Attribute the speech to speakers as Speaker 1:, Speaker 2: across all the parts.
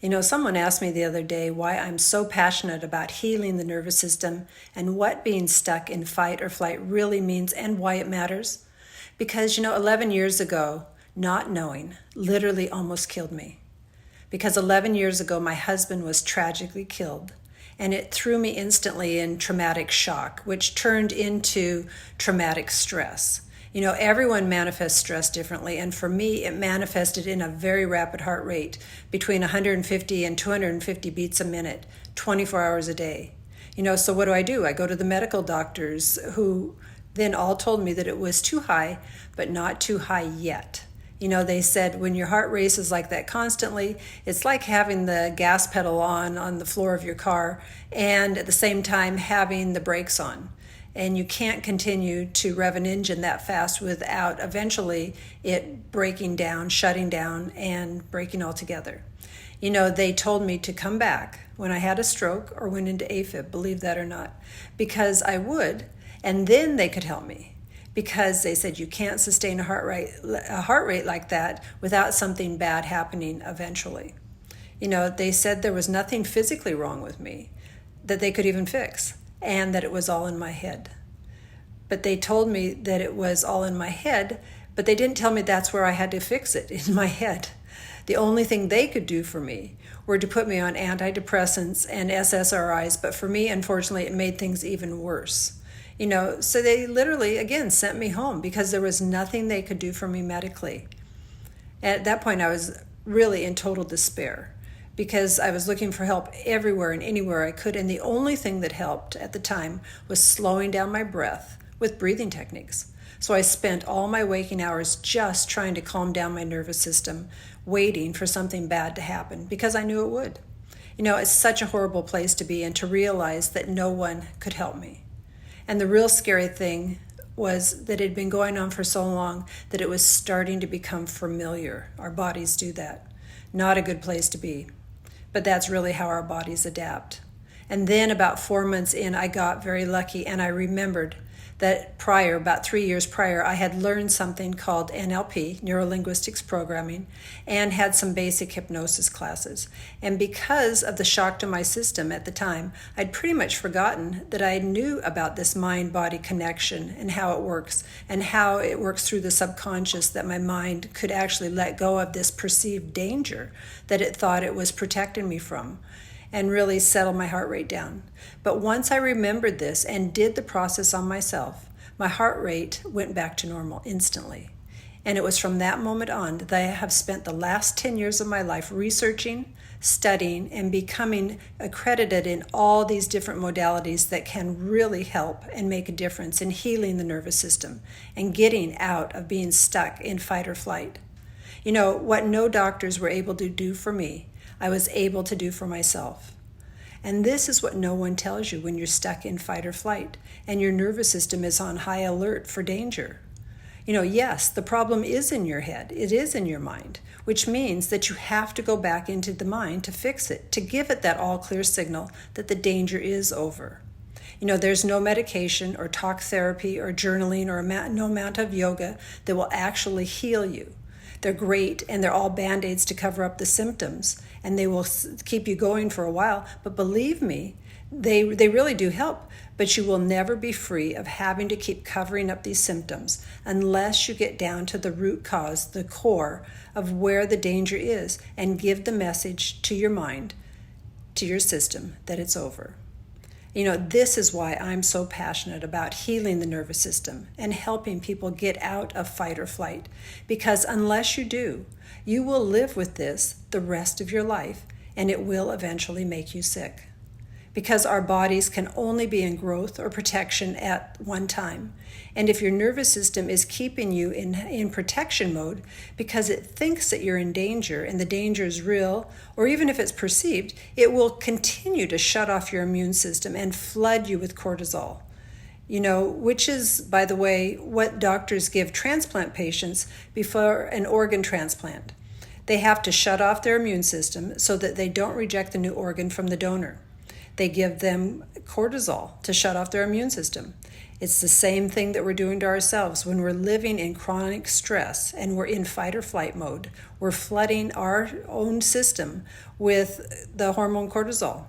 Speaker 1: You know, someone asked me the other day why I'm so passionate about healing the nervous system and what being stuck in fight or flight really means and why it matters. Because, 11 years ago, not knowing literally almost killed me. Because 11 years ago, my husband was tragically killed, and it threw me instantly in traumatic shock, which turned into traumatic stress. Everyone manifests stress differently, and for me, it manifested in a very rapid heart rate between 150 and 250 beats a minute, 24 hours a day. So what do? I go to the medical doctors who then all told me that it was too high, but not too high yet. They said when your heart races like that constantly, it's like having the gas pedal on the floor of your car and at the same time having the brakes on. And you can't continue to rev an engine that fast without eventually it breaking down, shutting down, and breaking altogether. They told me to come back when I had a stroke or went into AFib, believe that or not, because I would, and then they could help me. Because they said you can't sustain a heart rate like that without something bad happening eventually. They said there was nothing physically wrong with me that they could even fix, and that it was all in my head. But they told me that it was all in my head, but they didn't tell me that's where I had to fix it, in my head. The only thing they could do for me were to put me on antidepressants and SSRIs, but for me, unfortunately, it made things even worse. So they literally, again, sent me home because there was nothing they could do for me medically. At that point, I was really in total despair because I was looking for help everywhere and anywhere I could. And the only thing that helped at the time was slowing down my breath with breathing techniques. So I spent all my waking hours just trying to calm down my nervous system, waiting for something bad to happen because I knew it would. It's such a horrible place to be and to realize that no one could help me. And the real scary thing was that it had been going on for so long that it was starting to become familiar. Our bodies do that. Not a good place to be. But that's really how our bodies adapt. And then about 4 months in, I got very lucky, and I remembered that about 3 years prior, I had learned something called NLP, Neuro-Linguistics Programming, and had some basic hypnosis classes. And because of the shock to my system at the time, I'd pretty much forgotten that I knew about this mind-body connection and how it works through the subconscious, that my mind could actually let go of this perceived danger that it thought it was protecting me from, and really settle my heart rate down. But once I remembered this and did the process on myself, my heart rate went back to normal instantly. And it was from that moment on that I have spent the last 10 years of my life researching, studying, and becoming accredited in all these different modalities that can really help and make a difference in healing the nervous system and getting out of being stuck in fight or flight. What no doctors were able to do for me, I was able to do for myself. And this is what no one tells you when you're stuck in fight or flight and your nervous system is on high alert for danger. Yes, the problem is in your head. It is in your mind, which means that you have to go back into the mind to fix it, to give it that all clear signal that the danger is over. There's no medication or talk therapy or journaling or no amount of yoga that will actually heal you. They're great, and they're all Band-Aids to cover up the symptoms, and they will keep you going for a while. But believe me, they really do help, but you will never be free of having to keep covering up these symptoms unless you get down to the root cause, the core of where the danger is, and give the message to your mind, to your system, that it's over. This is why I'm so passionate about healing the nervous system and helping people get out of fight or flight. Because unless you do, you will live with this the rest of your life, and it will eventually make you sick. Because our bodies can only be in growth or protection at one time. And if your nervous system is keeping you in protection mode because it thinks that you're in danger and the danger is real, or even if it's perceived, it will continue to shut off your immune system and flood you with cortisol. Which is, by the way, what doctors give transplant patients before an organ transplant. They have to shut off their immune system so that they don't reject the new organ from the donor. They give them cortisol to shut off their immune system. It's the same thing that we're doing to ourselves when we're living in chronic stress and we're in fight or flight mode. We're flooding our own system with the hormone cortisol.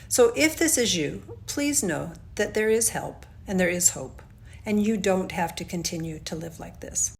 Speaker 1: So if this is you, please know that there is help and there is hope, and you don't have to continue to live like this.